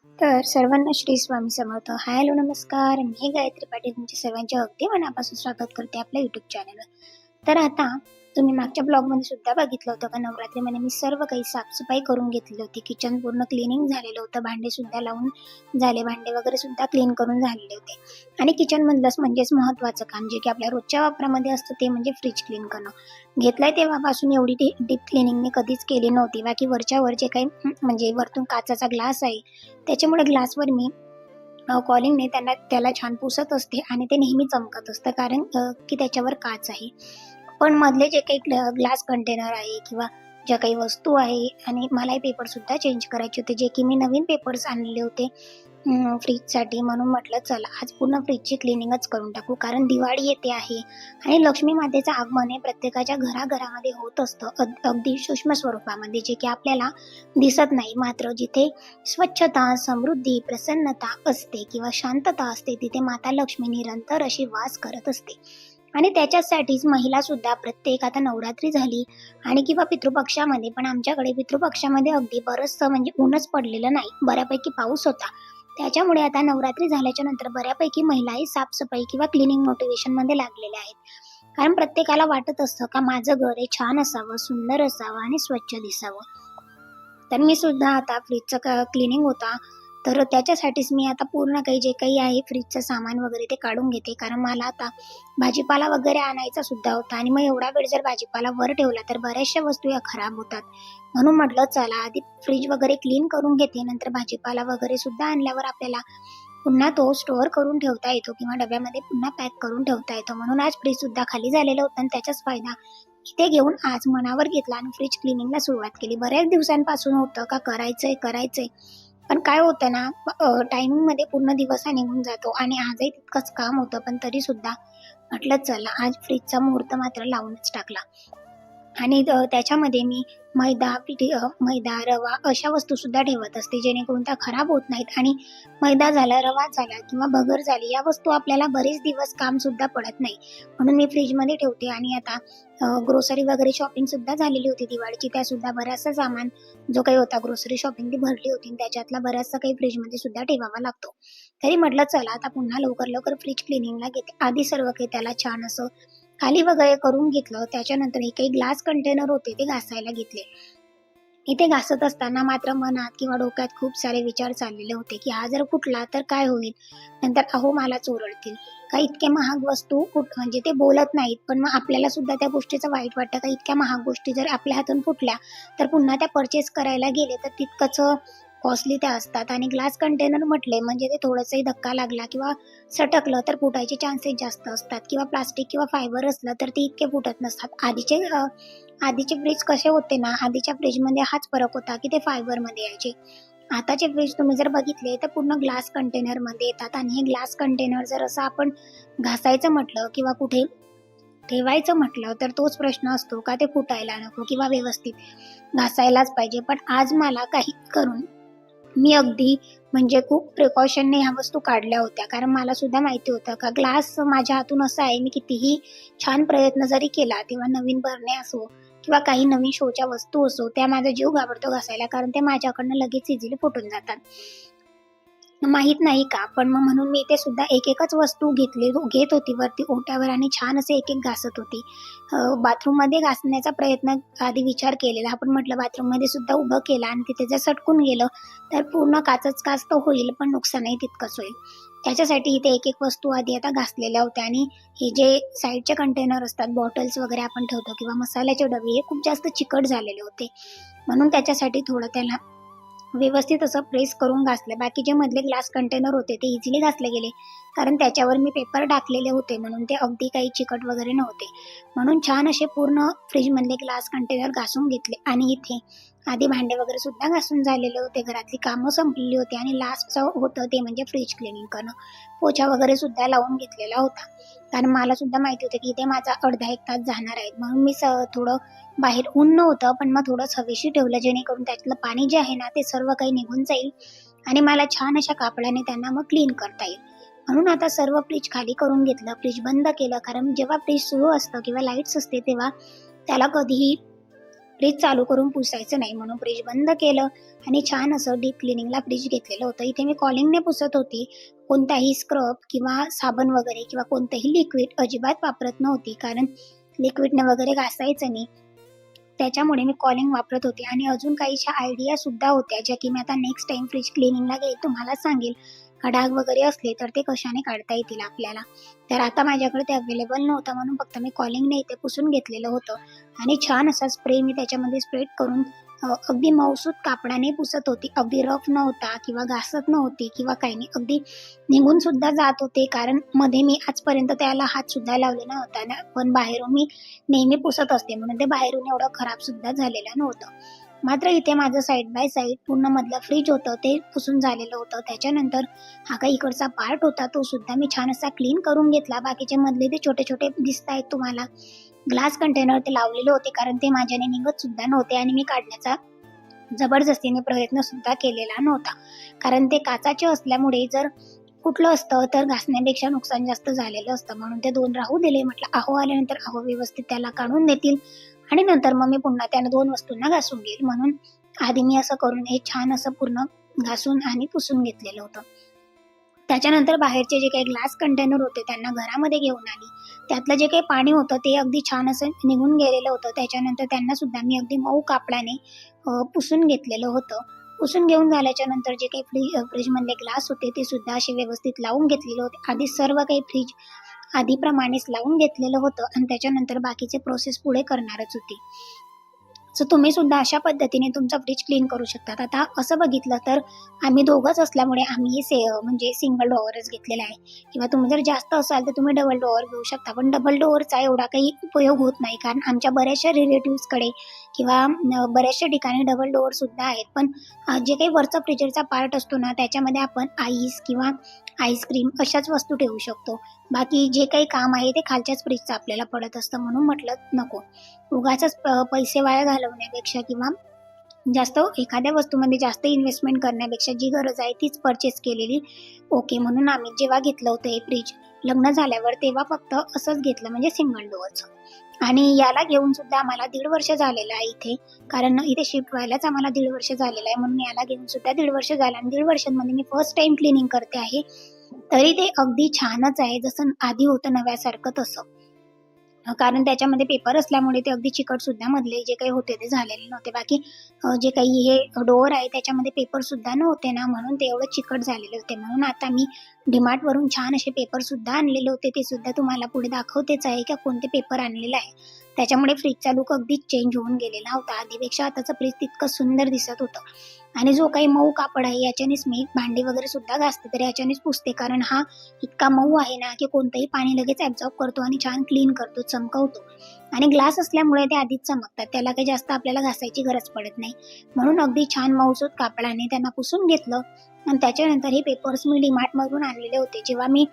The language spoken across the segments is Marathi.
तर सर्वांना श्री स्वामी समर्थ. हाय, हॅलो, नमस्कार. मी गायत्री पाटील तुमच्या सर्वांचे अगदी मनापासून स्वागत करते आपल्या युट्यूब चॅनलवर. तर आता तुम्ही मागच्या ब्लॉगमध्ये सुद्धा बघितलं होतं का नवरात्रीमध्ये मी सर्व काही साफसफाई करून घेतली होती. किचन पूर्ण क्लिनिंग झालेलं होतं, भांडे सुद्धा लावून झाले, भांडे वगैरे सुद्धा क्लीन करून झालेले होते. आणि किचनमधलंच म्हणजेच महत्त्वाचं काम जे की आपल्या रोजच्या वापरामध्ये असतं ते म्हणजे फ्रीज क्लीन करणं. घेतलंय तेव्हापासून एवढी डीप क्लिनिंग मी कधीच केली नव्हती. बाकी वरच्या जे काही म्हणजे वरतून काचाचा ग्लास आहे त्याच्यामुळे ग्लासवर मी कॉलिंगने त्याला छान पुसत असते आणि ते नेहमी चमकत असतं कारण की त्याच्यावर काच आहे. पण मधले जे काही ग्लास कंटेनर आहे किंवा ज्या काही वस्तू आहे आणि मला हे पेपर सुद्धा चेंज करायचे होते, जे की मी नवीन पेपर्स आणले होते फ्रीजसाठी. म्हणून म्हटलं चला आज पूर्ण फ्रीजची क्लिनिंगच करून टाकू, कारण दिवाळी येते आहे आणि लक्ष्मी मातेचं आगमन हे प्रत्येकाच्या घराघरामध्ये होत असतं, अगदी सूक्ष्म स्वरूपामध्ये, जे की आपल्याला दिसत नाही. मात्र जिथे स्वच्छता, समृद्धी, प्रसन्नता असते किंवा शांतता असते तिथे माता लक्ष्मी निरंतर अशी वास करत असते. आणि त्याच्यासाठीच महिला सुद्धा प्रत्येक, आता नवरात्री झाली आणि किंवा पितृपक्षामध्ये, पण आमच्याकडे पितृपक्षामध्ये अगदी बरंचसं म्हणजे ऊनच पडलेलं नाही, बऱ्यापैकी पाऊस होता. त्याच्यामुळे आता नवरात्री झाल्याच्या नंतर बऱ्यापैकी महिलाही साफसफाई किंवा क्लिनिंग मोटिवेशनमध्ये लागलेल्या आहेत. कारण प्रत्येकाला वाटत असतं का माझं घर हे छान असावं, सुंदर असावं आणि स्वच्छ दिसावं. तर मी सुद्धा आता फ्रीजचं क्लिनिंग होता, तर त्याच्यासाठीच मी आता पूर्ण काही जे काही आहे फ्रीजचं सामान वगैरे ते काढून घेते. कारण मला आता भाजीपाला वगैरे आणायचा सुद्धा होता आणि मग एवढा वेळ जर भाजीपाला वर ठेवला तर बऱ्याचशा वस्तू या खराब होतात. म्हणून म्हटलं चला आधी फ्रीज वगैरे क्लीन करून घेते, नंतर भाजीपाला वगैरे सुद्धा आणल्यावर आपल्याला पुन्हा तो स्टोअर करून ठेवता येतो किंवा डब्यामध्ये पुन्हा पॅक करून ठेवता येतो. म्हणून आज फ्रीज सुद्धा खाली झालेलं होतं आणि त्याचाच फायदा इथे घेऊन आज मनावर घेतला आणि फ्रीज क्लिनिंगला सुरुवात केली. बऱ्याच दिवसांपासून होतं का करायचंय, पण काय होतं ना, टायमिंगमध्ये पूर्ण दिवस हा निघून जातो आणि आजही तितकंच काम होतं, पण तरी सुद्धा म्हटलं चला आज फ्रीजचा मुहूर्त मात्र लावूनच टाकला. आणि त्याच्यामध्ये मी मैदा, रवा अशा वस्तू सुद्धा ठेवत असते, जेणेकरून त्या खराब होत नाहीत. आणि मैदा झाला, रवा झाला किंवा भगर झाली, या वस्तू आपल्याला बरेच दिवस काम सुद्धा पडत नाही, म्हणून मी फ्रीजमध्ये ठेवते. आणि आता ग्रोसरी वगैरे शॉपिंग सुद्धा झालेली होती दिवाळीची, त्या सुद्धा बराचसा सामान जो काही होता ग्रोसरी शॉपिंग ती भरली होती, त्याच्यातला बराचसा काही फ्रीजमध्ये सुद्धा ठेवावा लागतो. तरी म्हटलं चला आता पुन्हा लवकर फ्रीज क्लिनिंगला घेते. आधी सर्व काही त्याला छान असं खाली वगैरे करून घेतलं. त्याच्यानंतर हे काही ग्लास कंटेनर होते ते घासायला घेतले. इथे घासत असताना मात्र मनात किंवा डोक्यात खूप सारे विचार चाललेले होते की हा जर फुटला तर काय होईल, नंतर अहो मलाच ओरडतील का इतके महाग वस्तू म्हणजे ते बोलत नाहीत, पण मग आपल्याला सुद्धा त्या गोष्टीचं वाईट वाटतं का इतक्या महाग गोष्टी जर आपल्या हातून फुटल्या तर पुन्हा त्या परचेस करायला गेले तर तितकंच कॉस्टली त्या असतात. आणि ग्लास कंटेनर म्हटले म्हणजे ते थोडंसंही धक्का लागला किंवा सटकलं तर फुटायचे चान्सेस जास्त असतात, किंवा प्लास्टिक किंवा फायबर असलं तर ते इतके फुटत नसतात. आधीचे फ्रीज कसे होते ना, आधीच्या फ्रीजमध्ये हाच फरक होता की ते फायबरमध्ये यायचे. आताचे फ्रीज तुम्ही जर बघितले तर पूर्ण ग्लास कंटेनरमध्ये येतात आणि हे ग्लास कंटेनर जर असं आपण घासायचं म्हटलं किंवा कुठे ठेवायचं म्हटलं तर तोच प्रश्न असतो का ते फुटायला नको किंवा व्यवस्थित घासायलाच पाहिजे. पण आज मला काही करून मी अगदी म्हणजे खूप प्रिकॉशनने ह्या वस्तू काढल्या होत्या, कारण मला सुद्धा माहिती होतं का ग्लास माझ्या हातून असा आहे, मी कितीही छान प्रयत्न जरी केला तेव्हा नवीन बरण्या असो किंवा काही नवीन शोच्या वस्तू असो त्या माझा जीव घाबरतो घासायला, कारण ते माझ्याकडनं लगेच इझिली फुटून जातात. माहित नाही का, पण मग म्हणून मी ते सुद्धा एक-एकच वस्तू घेत होती वरती ओट्यावर आणि छान असे एक-एक घासत होती. बाथरूममध्ये घासण्याचा प्रयत्न आधी विचार केलेला, पण म्हटलं बाथरूममध्ये सुद्धा उभं केलं आणि तिथे जर सटकून गेलं तर पूर्ण काचच काच तर होईल, पण नुकसानही तितकंच होईल. त्याच्यासाठी इथे एक-एक वस्तू आधी आता घासलेल्या होत्या. आणि हे जे साईडचे कंटेनर असतात, बॉटल्स वगैरे आपण ठेवतो किंवा मसाल्याचे डबे, हे खूप जास्त चिकट झालेले होते, म्हणून त्याच्यासाठी थोडं त्याला व्यवस्थित असं प्रेस करून घासलं. बाकीचे मधले ग्लास कंटेनर होते ते इझिली घासले गेले, कारण त्याच्यावर मी पेपर टाकलेले होते, म्हणून ते अगदी काही चिकट वगैरे नव्हते. म्हणून छान असे पूर्ण फ्रीजमधले ग्लास कंटेनर घासून घेतले. आणि इथे आधी भांडे वगैरे सुद्धा घासून झालेले होते, घरातली कामं संपलेली होती आणि लास्टचं होतं ते म्हणजे फ्रीज क्लिनिंग करणं. पोछा वगैरे सुद्धा लावून घेतलेला होता, कारण मला सुद्धा माहिती होतं की इथे माझा अर्धा 1 तास जाणार आहे. म्हणून मी थोडं बाहेर ऊन नव्हतं, पण मग थोडंच हवेशीर ठेवलं, जेणेकरून त्यातलं पाणी जे आहे ना ते सर्व काही निघून जाईल आणि मला छान अशा कापडाने त्यांना मग क्लीन करता येईल. म्हणून आता सर्व फ्रीज खाली करून घेतलं, फ्रीज बंद केलं, कारण जेव्हा फ्रीज सुरू असतं किंवा लाईट्स असते तेव्हा त्याला कधीही फ्रीज चालू करून पुसायचं नाही म्हणून फ्रीज बंद केलं आणि छान असं डीप क्लिनिंगला फ्रीज घेतलेलं होतं. इथे मी कॉलिंगने पुसत होती. कोणताही स्क्रब किंवा साबण वगैरे किंवा कोणतंही लिक्विड अजिबात वापरत नव्हती, कारण लिक्विडने वगैरे घासायचं नाही. त्याच्यामुळे मी कॉलिंग वापरत होते आणि अजून काहीशा आयडिया सुद्धा होत्या, ज्या की मी आता नेक्स्ट टाइम फ्रीज क्लिनिंगला घेईल तुम्हाला सांगेल. का डाग वगैरे असले तर ते कशाने काढता येतील आपल्याला. तर आता माझ्याकडे ते अवेलेबल नव्हतं म्हणून फक्त मी कॉलिंगने इथे पुसून घेतलेलं होतं आणि छान असा स्प्रे मी त्याच्यामध्ये स्प्रेड करून अगदी मऊसूत कापडाने पुसत होती. अगदी रफ नव्हता किंवा घासत नव्हती किंवा काही नाही, अगदी निघून सुद्धा जात होते, कारण मध्ये मी आजपर्यंत त्याला हात सुद्धा लावलेला नव्हता ना, पण बाहेरून मी नेहमी पुसत असते म्हणून ते बाहेरून एवढं खराब सुद्धा झालेलं नव्हतं. मात्र इथे माझं साईड बाय साईड पूर्ण मधलं फ्रीज होतं ते पुसून झालेलं होतं. त्याच्यानंतर हा काही इकडचा पार्ट होता तो सुद्धा मी छान असा क्लीन करून घेतला. बाकीचे मधले ते छोटे छोटे दिसत आहेत तुम्हाला ग्लास कंटेनर ते लावलेले होते, कारण ते माझ्याने निघत सुद्धा नव्हते आणि मी काढण्याचा जबरदस्तीने प्रयत्न सुद्धा केलेला नव्हता, कारण ते काचाचे असल्यामुळे जर कुठलं असतं तर घासण्यापेक्षा नुकसान जास्त झालेलं असतं. म्हणून ते 2 राहू दिले. म्हटलं अहो आल्यानंतर अहो व्यवस्थित त्याला काढून देतील आणि नंतर मग मी पुन्हा त्या 2 वस्तूंना घासून घेईल. म्हणून आधी मी असं करून हे छान असं पूर्ण घासून आणि पुसून घेतलेलं होतं. त्याच्यानंतर बाहेरचे जे काही ग्लास कंटेनर होते त्यांना घरामध्ये घेऊन आली. त्यातलं जे काही पाणी होतं ते अगदी छान असं निघून गेलेलं होतं. त्याच्यानंतर त्यांना सुद्धा मी अगदी मऊ कापडाने पुसून घेतलेलं होतं. पुसून घेऊन झाल्याच्या नंतर जे काही फ्रीजमधले ग्लास होते ते सुद्धा असे व्यवस्थित लावून घेतलेले होते. आधी सर्व काही फ्रीज आधीप्रमाणेच लावून घेतलेलं होतं आणि त्याच्यानंतर बाकीचे प्रोसेस पुढे करणारच होती. सो तुम्ही सुद्धा अशा पद्धतीने तुमचा फ्रीज क्लीन करू शकता. आता असं बघितलं तर आम्ही दोघंच असल्यामुळे आम्ही म्हणजे सिंगल डोअरच घेतलेला आहे, किंवा तुम्ही जर जास्त असाल तर तुम्ही डबल डोअर घेऊ शकता. पण डबल डोअरचा एवढा काही उपयोग होत नाही, कारण आमच्या बऱ्याचशा रिलेटिव्सकडे किंवा बऱ्याचशा ठिकाणी डबल डोअर सुद्धा आहेत. पण जे काही वरचा फ्रीजरचा पार्ट असतो ना त्याच्यामध्ये आपण आईस किंवा आईस्क्रीम अशाच वस्तू ठेवू शकतो. बाकी जे काही काम आहे ते खालच्याच फ्रीजचं आपल्याला पडत असतं, म्हणून म्हटलं नको उगाचच पैसे वाया घालवण्यापेक्षा किंवा जास्त एखाद्या वस्तूमध्ये जास्त इन्व्हेस्टमेंट करण्यापेक्षा जी गरज आहे तीच परचेस केलेली ओके. म्हणून आम्ही जेव्हा घेतलं होतं हे फ्रीज लग्न झाल्यावर तेव्हा फक्त असंच घेतलं, म्हणजे सिंगल डोअरचं. आणि याला घेऊन सुद्धा आम्हाला 1.5 वर्ष झालेलं आहे इथे, कारण इथे शिफ्ट व्हायलाच आम्हाला 1.5 वर्ष झालेलं आहे. म्हणून याला घेऊन सुद्धा 1.5 वर्ष झालं आणि 1.5 वर्षांमध्ये मी फर्स्ट टाइम क्लिनिंग करते आहे. तरी ते अगदी छानच आहे, जसं आधी होतं नव्यासारखं तसं. कारण त्याच्यामध्ये पेपर असल्यामुळे ते अगदी चिकट सुद्धा मधले जे काही होते ते झालेले नव्हते. बाकी जे काही हे डोअर आहे त्याच्यामध्ये पेपर सुद्धा नव्हते ना, म्हणून ते एवढं चिकट झालेले होते. म्हणून आता मी डीमार्ट वरून छान असे पेपर सुद्धा आणलेले होते, ते सुद्धा तुम्हाला पुढे दाखवतेच आहे का कोणते पेपर आणलेले आहे. त्याच्यामुळे फ्रीजचा लुक अगदी चेंज होऊन गेलेला होता. आधीपेक्षा आताचं फ्रीज तितकं सुंदर दिसत होतं. आणि जो काही मऊ कापड आहे याच्यानेच मी भांडी वगैरे सुद्धा घासते, तर याच्यानेच पुसते, कारण हा इतका मऊ आहे ना की कोणतंही पाणी लगेच ॲब्झॉर्ब करतो आणि छान क्लीन करतो, चमकवतो. आणि ग्लास असल्यामुळे ते आधीच चमकतात, त्याला काही जास्त आपल्याला घासायची गरज पडत नाही. म्हणून अगदी छान मऊसूत कापडाने त्यांना पुसून घेतलं. आणि त्याच्यानंतर हे पेपर्स मी डीमार्टमधून आणलेले होते. जेव्हा मी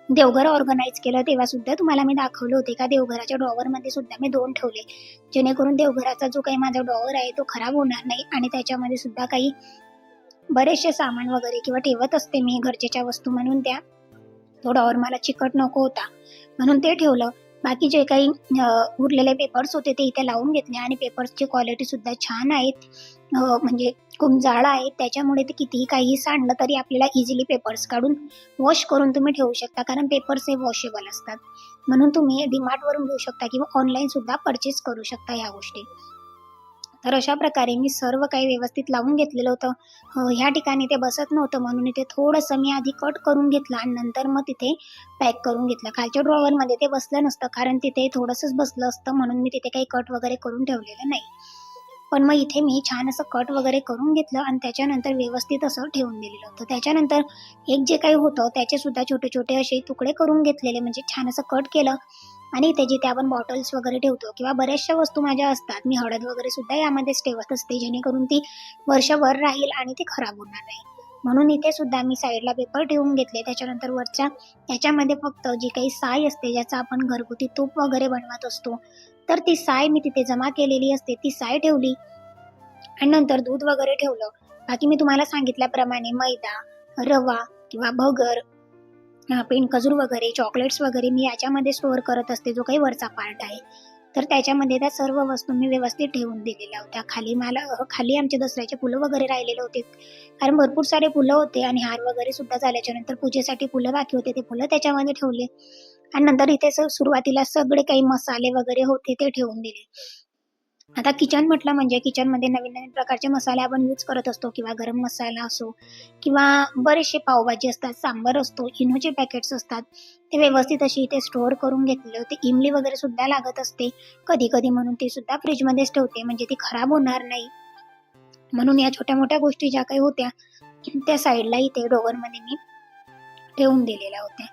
देवघर ऑर्गनाईज केलं तेव्हा सुद्धा तुम्हाला मी दाखवले होते का देवघराच्या ड्रॉवरमध्ये सुद्धा मी 2 ठेवले, जेणेकरून देवघराचा जो काही माझा ड्रॉवर आहे तो खराब होणार नाही. आणि त्याच्यामध्ये सुद्धा काही बरेचसे सामान वगैरे किंवा ठेवत असते मी गरजेच्या वस्तू, म्हणून तो ड्रॉवर मला चिकट नको होता म्हणून ते ठेवलं. बाकी जे काही उरलेले पेपर्स होते ते इथे लावून घेतले आणि पेपर्सची क्वालिटी सुद्धा छान आहेत, म्हणजे खूप जाड आहेत. त्याच्यामुळे ते कितीही काही सांडलं तरी आपल्याला इझिली पेपर्स काढून वॉश करून तुम्ही ठेवू शकता, कारण पेपर्स हे वॉशेबल असतात. म्हणून तुम्ही डीमार्टवरून घेऊ शकता किंवा ऑनलाईन सुद्धा परचेस करू शकता ह्या गोष्टी. तर अशा प्रकारे मी सर्व काही व्यवस्थित लावून घेतलेलं होतं. ह्या ठिकाणी ते बसत नव्हतं म्हणून इथे थोडंसं मी आधी कट करून घेतलं आणि नंतर मग तिथे पॅक करून घेतलं. खालच्या ड्रॉवरमध्ये ते बसलं नसतं, कारण तिथे थोडंसंच बसलं असतं म्हणून मी तिथे काही कट वगैरे करून ठेवलेलं नाही. पण मग इथे मी छान असं कट वगैरे करून घेतलं आणि त्याच्यानंतर व्यवस्थित असं ठेवून दिलेलं होतं. त्याच्यानंतर एक जे काही होतं त्याचे सुद्धा छोटे छोटे असे तुकडे करून घेतलेले, म्हणजे छान असं कट केलं. आणि ते जिथे आपण बॉटल्स वगैरे ठेवतो किंवा बऱ्याचशा वस्तू माझ्या असतात, मी हळद वगैरे सुद्धा यामध्येच ठेवत असते, जेणेकरून ती वर्षभर राहील आणि ती खराब होणार नाही. म्हणून इथे सुद्धा मी साईडला पेपर ठेवून घेतले. त्याच्यानंतर वरच्या याच्यामध्ये फक्त जी काही साय असते, ज्याचा आपण घरगुती तूप वगैरे बनवत असतो, तर ती साय मी तिथे जमा केलेली असते, ती साय ठेवली. आणि नंतर दूध वगैरे ठेवलं. बाकी मी तुम्हाला सांगितल्याप्रमाणे मैदा, रवा किंवा भगर, पेंड खजूर वगैरे, चॉकलेट्स वगैरे मी याच्यामध्ये स्टोअर करत असते, जो काही वरचा पार्ट आहे. तर त्याच्यामध्ये त्या सर्व वस्तू मी व्यवस्थित ठेवून दिलेल्या होत्या. खाली आमचे दसऱ्याचे फुलं वगैरे राहिलेले होते. कारण भरपूर सारे फुलं होते आणि हार वगैरे सुद्धा झाल्याच्या नंतर पूजेसाठी फुलं बाकी होते, ते फुलं त्याच्यामध्ये ठेवले आणि नंतर इथे सुरुवातीला सगळे काही मसाले वगैरे होते ते ठेवून दिले. आता किचन म्हटलं म्हणजे किचनमध्ये नवीन-नवीन प्रकारचे मसाले आपण यूज करत असतो किंवा गरम मसाला असो किंवा बरेचसे पावभाजी असतात, सांबार असतो, इनोचे पॅकेट्स असतात. ते व्यवस्थित असे इथे स्टोअर करून घेतलेले होते. इमली वगैरे सुद्धा लागत असते कधी-कधी म्हणून ती सुद्धा फ्रिजमध्येच ठेवते म्हणजे ती खराब होणार नाही. म्हणून या छोट्या-मोठ्या गोष्टी ज्या काही होत्या त्या साईडला इथे ड्रॉवरमध्ये मी ठेवून दिलेल्या होत्या.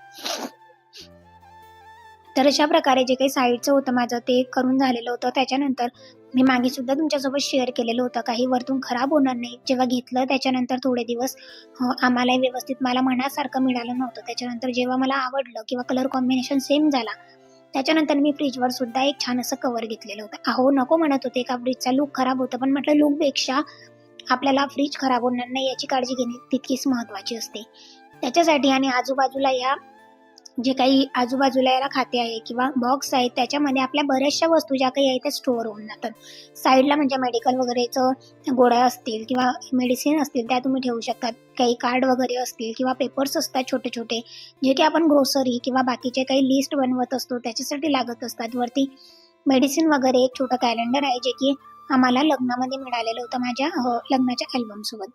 तर अशा प्रकारे जे काही साईडचं होतं माझं ते करून झालेलं होतं. त्याच्यानंतर मी मागे सुद्धा तुमच्यासोबत शेअर केलेलं होतं, काही वरतून खराब होणार नाही. जेव्हा घेतलं त्याच्यानंतर थोडे दिवस आम्हालाही व्यवस्थित मला मनासारखं मिळालं नव्हतं. त्याच्यानंतर जेव्हा मला आवडलं किंवा कलर कॉम्बिनेशन सेम झाला, त्याच्यानंतर मी फ्रिजवर सुद्धा एक छान असं कव्हर घेतलेलं होतं. अहो नको म्हणत होते का फ्रिजचा लूक खराब होतं, पण म्हटलं लूकपेक्षा आपल्याला फ्रिज खराब होणार नाही याची काळजी घेणे तितकीच महत्त्वाची असते. त्याच्यासाठी आणि आजूबाजूला जे काही आजूबाजूला याला खाते आहे किंवा बॉक्स आहेत त्याच्यामध्ये आपल्या बऱ्याचशा वस्तू ज्या काही आहेत त्या स्टोअर होऊन जातात. साईडला म्हणजे मेडिकल वगैरेचं गोळ्या असतील किंवा मेडिसिन असतील त्या तुम्ही ठेवू शकतात. काही कार्ड वगैरे असतील किंवा पेपर्स असतात छोटे-छोटे, जे की आपण ग्रोसरी किंवा बाकीचे काही लिस्ट बनवत असतो त्याच्यासाठी लागत असतात. वरती मेडिसिन वगैरे एक छोटं कॅलेंडर आहे जे की आम्हाला लग्नामध्ये मिळालेलं होतं माझ्या लग्नाच्या अल्बमसोबत.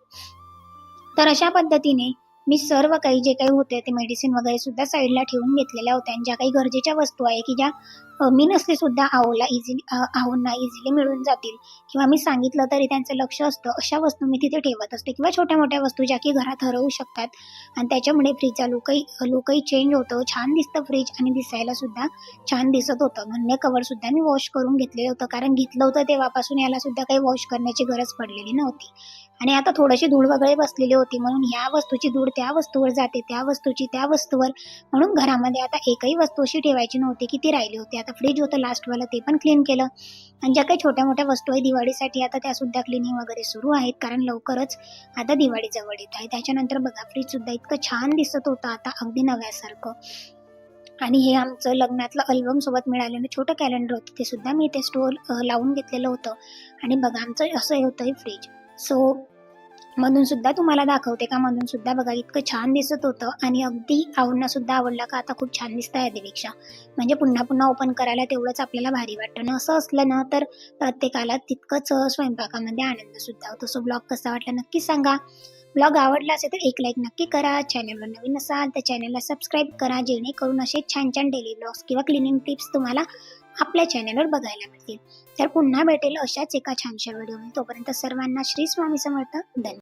तर अशा पद्धतीने मी सर्व काही जे काही होते ते मेडिसिन वगैरे सुद्धा साईडला ठेवून घेतलेल्या होत्या आणि ज्या काही गरजेच्या वस्तू आहे की ज्या मी नसले सुद्धा आहोंना इझिली मिळून जातील किंवा मी सांगितलं तरी त्यांचं लक्ष असतं, अशा वस्तू मी तिथे ठेवत असते किंवा छोट्या-मोठ्या वस्तू ज्या की घरात हरवू शकतात आणि त्याच्यामुळे फ्रीजचा लुकही चेंज होतो, छान दिसतं फ्रीज आणि दिसायला सुद्धा छान दिसत होतं. म्हणणे कव्हर सुद्धा मी वॉश करून घेतलेलं होतं, कारण घेतलं होतं तेव्हापासून याला सुद्धा काही वॉश करण्याची गरज पडलेली नव्हती आणि आता थोडीशी धूळ वगैरे बसलेली होती म्हणून ह्या वस्तूची धूळ त्या वस्तूवर जाते, त्या वस्तूची त्या वस्तूवर, म्हणून घरामध्ये आता एकही वस्तू अशी ठेवायची नव्हती की ती राहिली होती. आता फ्रीज होतं लास्टवालं ते पण क्लीन केलं आणि ज्या काही छोट्या-मोठ्या वस्तू आहे दिवाळीसाठी आता त्या सुद्धा क्लिनिंग वगैरे सुरू आहेत, कारण लवकरच आता दिवाळी जवळ येत आहे. त्याच्यानंतर बघा फ्रीज सुद्धा इतकं छान दिसत होतं आता अगदी नव्यासारखं. आणि हे आमचं लग्नातलं अल्बम सोबत मिळालेलं छोटं कॅलेंडर होतं ते सुद्धा मी इथे स्टोअर लावून घेतलेलं होतं आणि बघा आमचं असं होतं हे फ्रीज. सो मधून सुद्धा तुम्हाला दाखवते का मधून सुद्धा बघा इतकं छान दिसत होतं आणि अगदी आऊंना सुद्धा आवडला का आता खूप छान दिसतं आधीपेक्षा. म्हणजे पुन्हा ओपन करायला तेवढंच आपल्याला भारी वाटतं ना. असं असलं ना तर प्रत्येकाला तितकंच स्वयंपाकामध्ये आनंद सुद्धा होतो. सो ब्लॉग कसा वाटला नक्की सांगा. ब्लॉग आवडला असेल तर एक लाईक नक्की करा. चॅनलवर नवीन असाल तर चॅनलला सबस्क्राईब करा, जेणेकरून असे छान डेली ब्लॉग्स किंवा क्लिनिंग टिप्स तुम्हाला आपल्या चॅनलवर बघायला मिळतील. तर पुन्हा भेटेल अशाच एका छानशा व्हिडिओमध्ये. तोपर्यंत सर्वांना श्री स्वामी समर्थ. धन्यवाद.